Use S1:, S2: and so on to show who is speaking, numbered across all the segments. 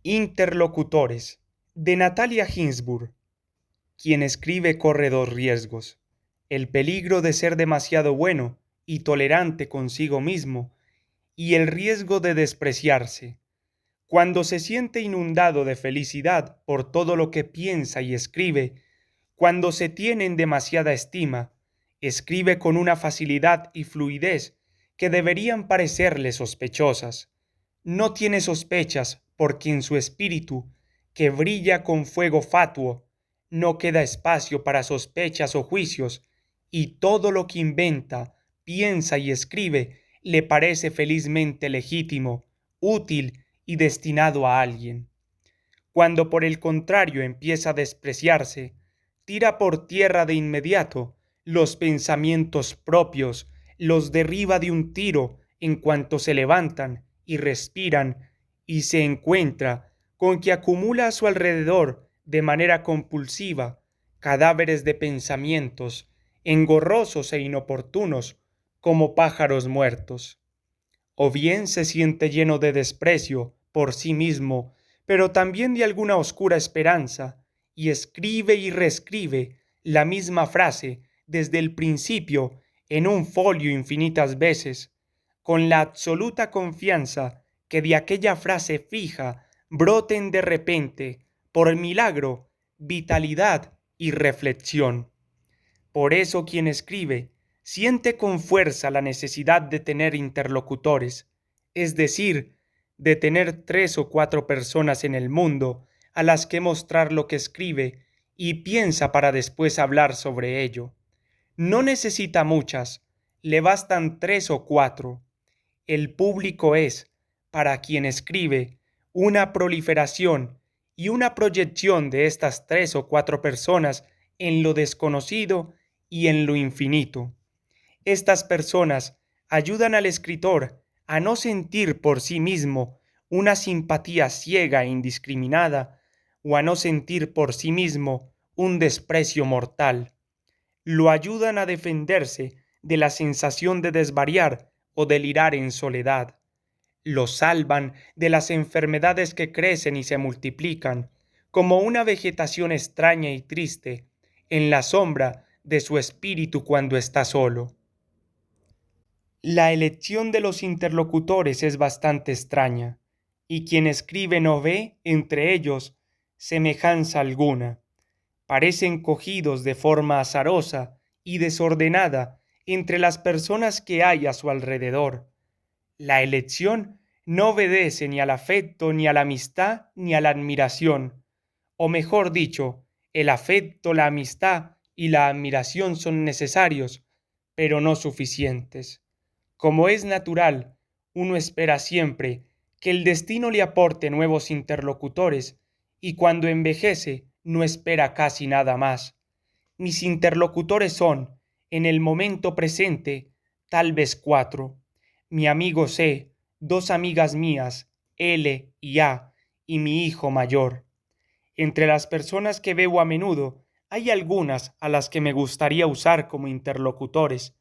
S1: Interlocutores, de Natalia Ginsburg. Quien escribe corre dos riesgos: el peligro de ser demasiado bueno y tolerante consigo mismo, y el riesgo de despreciarse. Cuando se siente inundado de felicidad por todo lo que piensa y escribe, cuando se tiene en demasiada estima, escribe con una facilidad y fluidez que deberían parecerle sospechosas. No tiene sospechas porque en su espíritu, que brilla con fuego fatuo, no queda espacio para sospechas o juicios, y todo lo que inventa, piensa y escribe le parece felizmente legítimo, útil y destinado a alguien. Cuando por el contrario empieza a despreciarse, tira por tierra de inmediato los pensamientos propios, los derriba de un tiro en cuanto se levantan y respiran, y se encuentra con que acumula a su alrededor de manera compulsiva cadáveres de pensamientos, engorrosos e inoportunos, como pájaros muertos. O bien se siente lleno de desprecio por sí mismo, pero también de alguna oscura esperanza, y escribe y reescribe la misma frase desde el principio en un folio infinitas veces, con la absoluta confianza que de aquella frase fija broten de repente, por milagro, vitalidad y reflexión. Por eso quien escribe siente con fuerza la necesidad de tener interlocutores, es decir, de tener 3 o 4 personas en el mundo a las que mostrar lo que escribe y piensa para después hablar sobre ello. No necesita muchas, le bastan 3 o 4. El público es, para quien escribe, una proliferación y una proyección de estas 3 o 4 personas en lo desconocido y en lo infinito. Estas personas ayudan al escritor a no sentir por sí mismo una simpatía ciega e indiscriminada, o a no sentir por sí mismo un desprecio mortal. Lo ayudan a defenderse de la sensación de desvariar o delirar en soledad. Lo salvan de las enfermedades que crecen y se multiplican, como una vegetación extraña y triste, en la sombra de su espíritu cuando está solo. La elección de los interlocutores es bastante extraña, y quien escribe no ve entre ellos semejanza alguna. Parecen cogidos de forma azarosa y desordenada entre las personas que hay a su alrededor. La elección no obedece ni al afecto, ni a la amistad, ni a la admiración. O mejor dicho, el afecto, la amistad y la admiración son necesarios, pero no suficientes. Como es natural, uno espera siempre que el destino le aporte nuevos interlocutores, y cuando envejece no espera casi nada más. Mis interlocutores son, en el momento presente, tal vez 4. Mi amigo C, 2 amigas mías, L y A, y mi hijo mayor. Entre las personas que veo a menudo, hay algunas a las que me gustaría usar como interlocutores,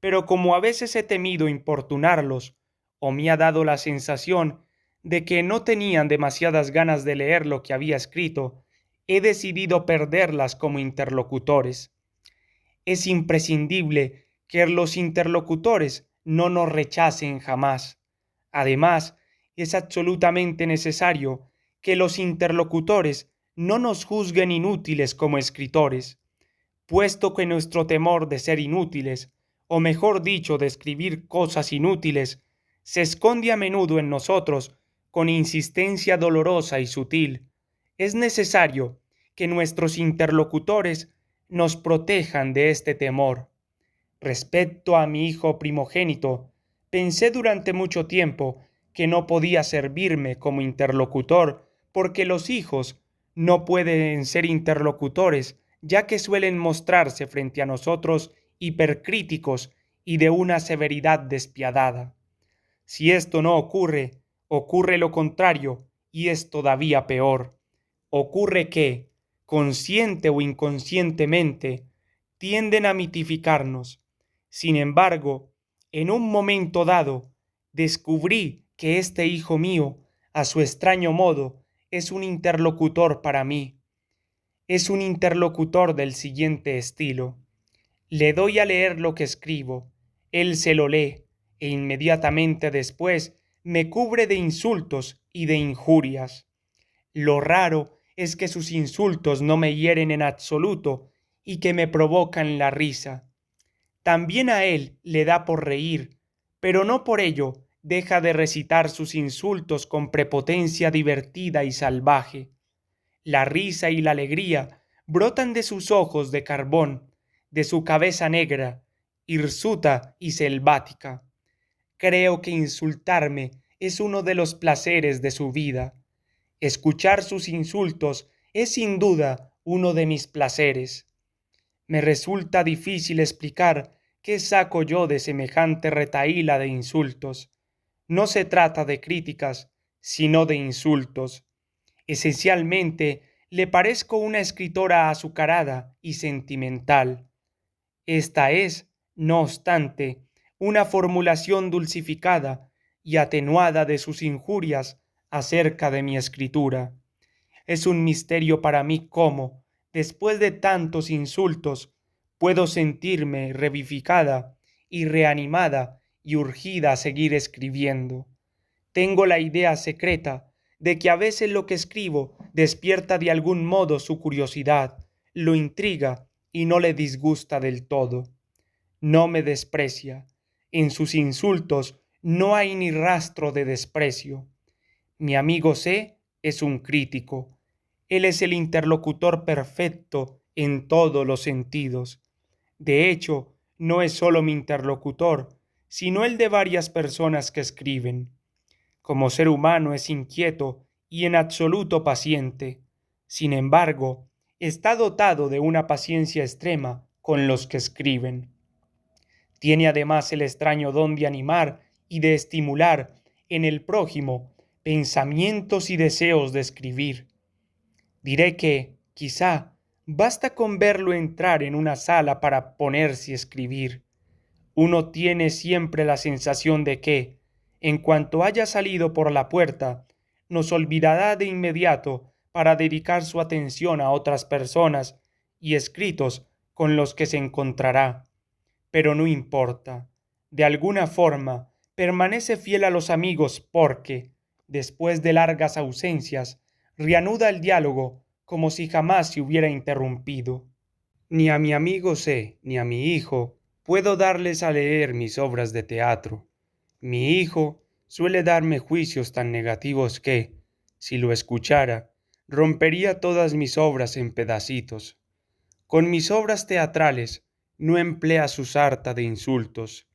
S1: pero como a veces he temido importunarlos, o me ha dado la sensación de que no tenían demasiadas ganas de leer lo que había escrito, he decidido perderlas como interlocutores. Es imprescindible que los interlocutores no nos rechacen jamás. Además, es absolutamente necesario que los interlocutores no nos juzguen inútiles como escritores, puesto que nuestro temor de ser inútiles, o mejor dicho, de escribir cosas inútiles, se esconde a menudo en nosotros con insistencia dolorosa y sutil. Es necesario que nuestros interlocutores nos protejan de este temor. Respecto a mi hijo primogénito, pensé durante mucho tiempo que no podía servirme como interlocutor, porque los hijos no pueden ser interlocutores, ya que suelen mostrarse frente a nosotros hipercríticos y de una severidad despiadada. Si esto no ocurre, ocurre lo contrario, y es todavía peor. Ocurre que, consciente o inconscientemente, tienden a mitificarnos. Sin embargo, en un momento dado, descubrí que este hijo mío, a su extraño modo, es un interlocutor para mí. Es un interlocutor del siguiente estilo. Le doy a leer lo que escribo, él se lo lee, e inmediatamente después me cubre de insultos y de injurias. Lo raro es que sus insultos no me hieren en absoluto y que me provocan la risa. También a él le da por reír, pero no por ello deja de recitar sus insultos con prepotencia divertida y salvaje. La risa y la alegría brotan de sus ojos de carbón, de su cabeza negra, hirsuta y selvática. Creo que insultarme es uno de los placeres de su vida. Escuchar sus insultos es sin duda uno de mis placeres. Me resulta difícil explicar qué saco yo de semejante retahíla de insultos. No se trata de críticas, sino de insultos. Esencialmente, le parezco una escritora azucarada y sentimental. Esta es, no obstante, una formulación dulcificada y atenuada de sus injurias acerca de mi escritura. Es un misterio para mí cómo, después de tantos insultos, puedo sentirme revivificada y reanimada y urgida a seguir escribiendo. Tengo la idea secreta de que a veces lo que escribo despierta de algún modo su curiosidad, lo intriga y no le disgusta del todo. No me desprecia. En sus insultos no hay ni rastro de desprecio. Mi amigo C es un crítico. Él es el interlocutor perfecto en todos los sentidos. De hecho, no es solo mi interlocutor, sino el de varias personas que escriben. Como ser humano es inquieto y en absoluto paciente. Sin embargo, está dotado de una paciencia extrema con los que escriben. Tiene además el extraño don de animar y de estimular en el prójimo pensamientos y deseos de escribir. Diré que, quizá, basta con verlo entrar en una sala para ponerse a escribir. Uno tiene siempre la sensación de que, en cuanto haya salido por la puerta, nos olvidará de inmediato para dedicar su atención a otras personas y escritos con los que se encontrará. Pero no importa. De alguna forma, permanece fiel a los amigos porque, después de largas ausencias, reanuda el diálogo como si jamás se hubiera interrumpido. Ni a mi amigo C, ni a mi hijo, puedo darles a leer mis obras de teatro. Mi hijo suele darme juicios tan negativos que, si lo escuchara, rompería todas mis obras en pedacitos. Con mis obras teatrales no emplea su sarta de insultos,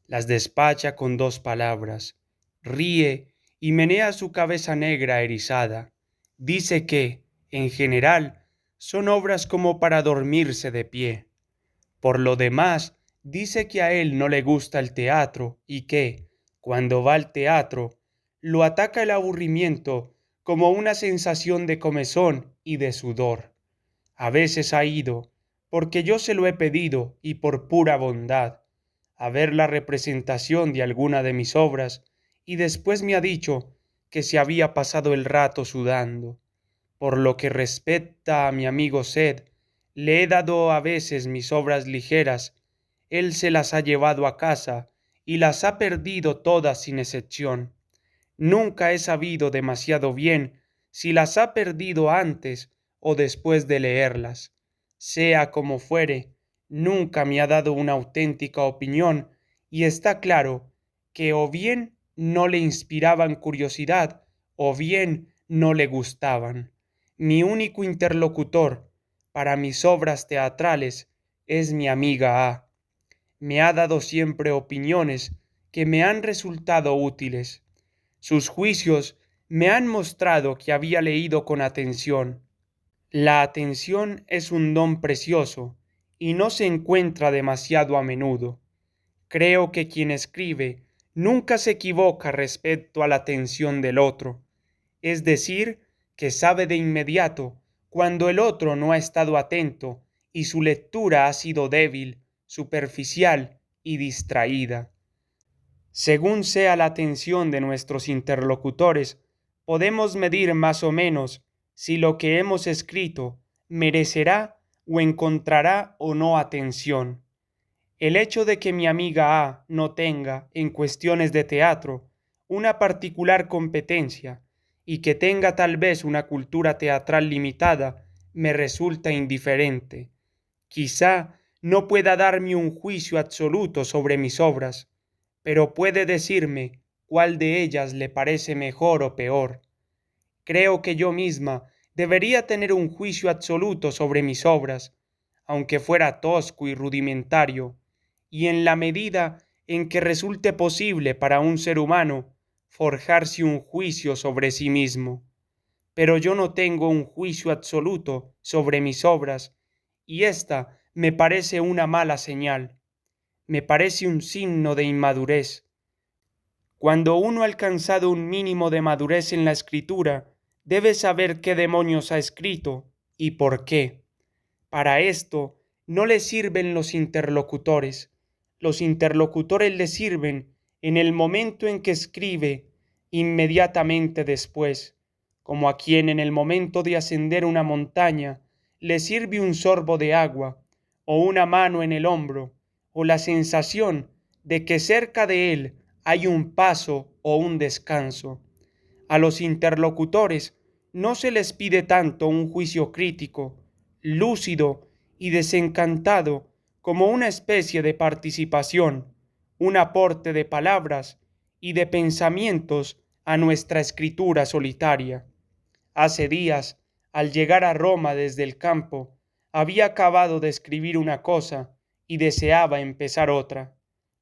S1: las despacha con 2 palabras, ríe y menea su cabeza negra erizada. Dice que, en general, son obras como para dormirse de pie. Por lo demás, dice que a él no le gusta el teatro y que, cuando va al teatro, lo ataca el aburrimiento como una sensación de comezón y de sudor. A veces ha ido, porque yo se lo he pedido y por pura bondad, a ver la representación de alguna de mis obras y después me ha dicho que se había pasado el rato sudando. Por lo que respecta a mi amigo Sed, le he dado a veces mis obras ligeras, él se las ha llevado a casa y las ha perdido todas sin excepción. Nunca he sabido demasiado bien si las ha perdido antes o después de leerlas. Sea como fuere, nunca me ha dado una auténtica opinión y está claro que o bien no le inspiraban curiosidad o bien no le gustaban. Mi único interlocutor para mis obras teatrales es mi amiga A. Me ha dado siempre opiniones que me han resultado útiles. Sus juicios me han mostrado que había leído con atención. La atención es un don precioso y no se encuentra demasiado a menudo. Creo que quien escribe nunca se equivoca respecto a la atención del otro, es decir, que sabe de inmediato cuando el otro no ha estado atento y su lectura ha sido débil, superficial y distraída. Según sea la atención de nuestros interlocutores, podemos medir más o menos si lo que hemos escrito merecerá o encontrará o no atención. El hecho de que mi amiga A no tenga, en cuestiones de teatro, una particular competencia y que tenga tal vez una cultura teatral limitada, me resulta indiferente. Quizá no pueda darme un juicio absoluto sobre mis obras, pero puede decirme cuál de ellas le parece mejor o peor. Creo que yo misma debería tener un juicio absoluto sobre mis obras, aunque fuera tosco y rudimentario, y en la medida en que resulte posible para un ser humano forjarse un juicio sobre sí mismo. Pero yo no tengo un juicio absoluto sobre mis obras, y esta me parece una mala señal, me parece un signo de inmadurez. Cuando uno ha alcanzado un mínimo de madurez en la escritura, debe saber qué demonios ha escrito y por qué. Para esto no le sirven los interlocutores. Los interlocutores le sirven en el momento en que escribe, inmediatamente después, como a quien en el momento de ascender una montaña le sirve un sorbo de agua, o una mano en el hombro, o la sensación de que cerca de él hay un paso o un descanso. A los interlocutores no se les pide tanto un juicio crítico, lúcido y desencantado como una especie de participación, un aporte de palabras y de pensamientos a nuestra escritura solitaria. Hace días, al llegar a Roma desde el campo, había acabado de escribir una cosa y deseaba empezar otra.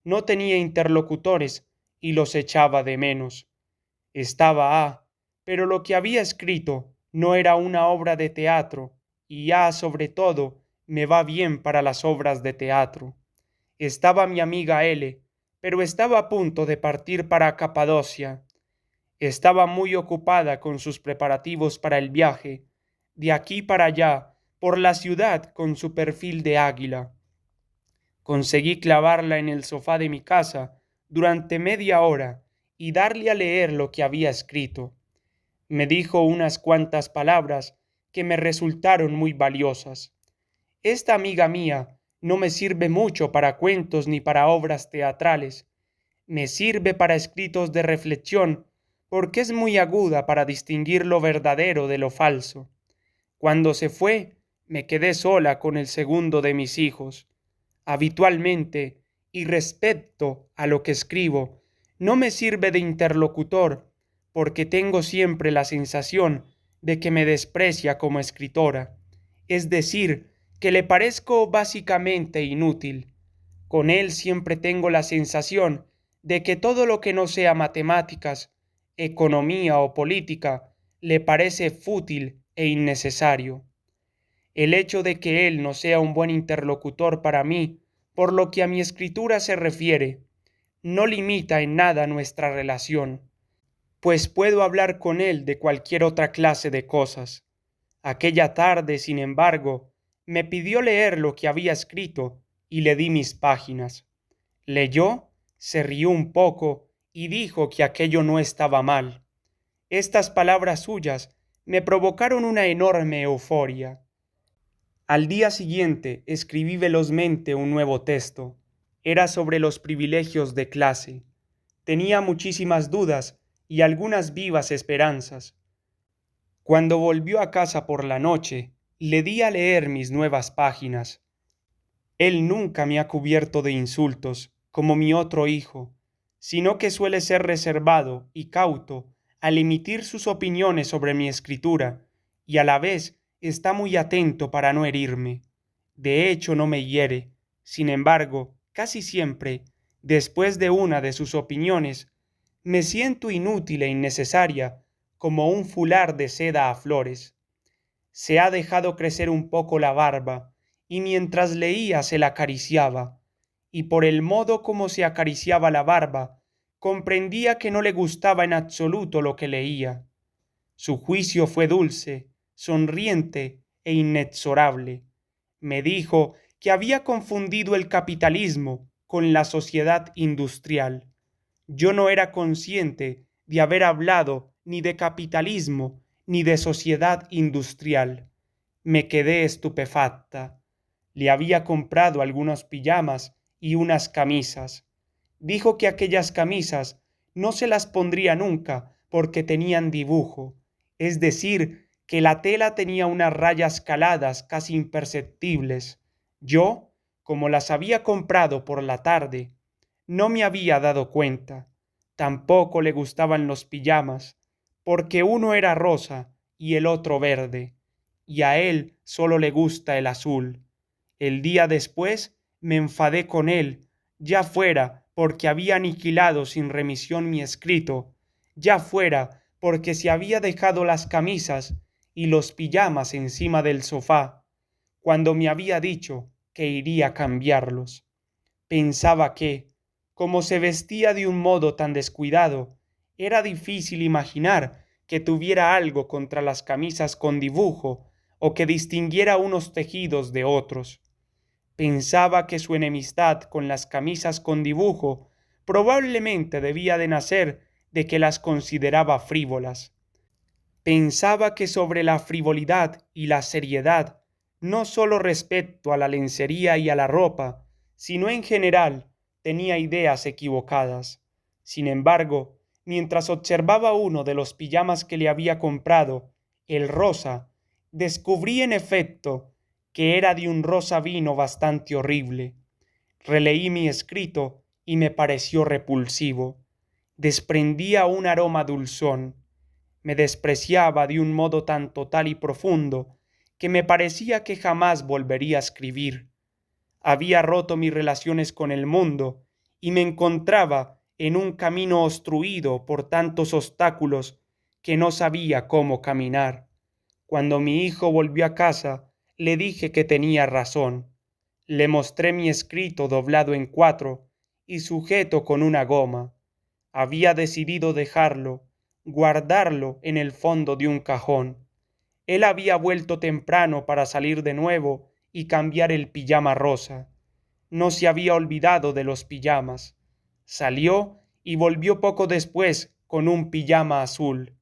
S1: No tenía interlocutores y los echaba de menos. Estaba A, pero lo que había escrito no era una obra de teatro, y A sobre todo me va bien para las obras de teatro. Estaba mi amiga L, pero estaba a punto de partir para Capadocia. Estaba muy ocupada con sus preparativos para el viaje, de aquí para allá, por la ciudad con su perfil de águila. Conseguí clavarla en el sofá de mi casa durante media hora y darle a leer lo que había escrito. Me dijo unas cuantas palabras que me resultaron muy valiosas. Esta amiga mía no me sirve mucho para cuentos ni para obras teatrales. Me sirve para escritos de reflexión porque es muy aguda para distinguir lo verdadero de lo falso. Cuando se fue, me quedé sola con el segundo de mis hijos. Habitualmente, y respecto a lo que escribo, no me sirve de interlocutor, porque tengo siempre la sensación de que me desprecia como escritora, es decir, que le parezco básicamente inútil. Con él siempre tengo la sensación de que todo lo que no sea matemáticas, economía o política le parece fútil e innecesario. El hecho de que él no sea un buen interlocutor para mí, por lo que a mi escritura se refiere, no limita en nada nuestra relación, pues puedo hablar con él de cualquier otra clase de cosas. Aquella tarde, sin embargo, me pidió leer lo que había escrito y le di mis páginas. Leyó, se rió un poco y dijo que aquello no estaba mal. Estas palabras suyas me provocaron una enorme euforia. Al día siguiente escribí velozmente un nuevo texto. Era sobre los privilegios de clase. Tenía muchísimas dudas y algunas vivas esperanzas. Cuando volvió a casa por la noche, le di a leer mis nuevas páginas. Él nunca me ha cubierto de insultos, como mi otro hijo, sino que suele ser reservado y cauto al emitir sus opiniones sobre mi escritura, y a la vez está muy atento para no herirme. De hecho, no me hiere. Sin embargo, casi siempre, después de una de sus opiniones, me siento inútil e innecesaria, como un fular de seda a flores. Se ha dejado crecer un poco la barba, y mientras leía se la acariciaba, y por el modo como se acariciaba la barba, comprendía que no le gustaba en absoluto lo que leía. Su juicio fue dulce, sonriente e inexorable. Me dijo que había confundido el capitalismo con la sociedad industrial. Yo no era consciente de haber hablado ni de capitalismo, ni de sociedad industrial. Me quedé estupefacta. Le había comprado algunos pijamas y unas camisas. Dijo que aquellas camisas no se las pondría nunca porque tenían dibujo, es decir, que la tela tenía unas rayas caladas casi imperceptibles. Yo, como las había comprado por la tarde, no me había dado cuenta. Tampoco le gustaban los pijamas, porque uno era rosa y el otro verde, y a él solo le gusta el azul. El día después me enfadé con él, ya fuera porque había aniquilado sin remisión mi escrito, ya fuera porque se había dejado las camisas y los pijamas encima del sofá, cuando me había dicho que iría a cambiarlos. Pensaba que, como se vestía de un modo tan descuidado, era difícil imaginar que tuviera algo contra las camisas con dibujo o que distinguiera unos tejidos de otros. Pensaba que su enemistad con las camisas con dibujo probablemente debía de nacer de que las consideraba frívolas. Pensaba que sobre la frivolidad y la seriedad, no sólo respecto a la lencería y a la ropa, sino en general, tenía ideas equivocadas. Sin embargo, mientras observaba uno de los pijamas que le había comprado, el rosa, descubrí en efecto que era de un rosa vino bastante horrible. Releí mi escrito y me pareció repulsivo. Desprendía un aroma dulzón. Me despreciaba de un modo tan total y profundo que me parecía que jamás volvería a escribir. Había roto mis relaciones con el mundo y me encontraba en un camino obstruido por tantos obstáculos que no sabía cómo caminar. Cuando mi hijo volvió a casa, le dije que tenía razón. Le mostré mi escrito doblado en cuatro y sujeto con una goma. Había decidido dejarlo, guardarlo en el fondo de un cajón. Él había vuelto temprano para salir de nuevo y cambiar el pijama rosa. No se había olvidado de los pijamas. Salió y volvió poco después con un pijama azul.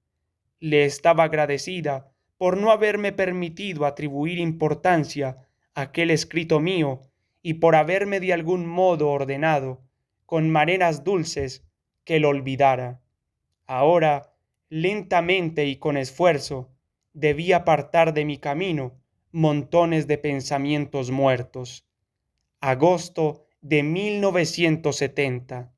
S1: Le estaba agradecida por no haberme permitido atribuir importancia a aquel escrito mío y por haberme de algún modo ordenado, con maneras dulces, que lo olvidara. Ahora, lentamente y con esfuerzo, debí apartar de mi camino montones de pensamientos muertos. Agosto de 1970.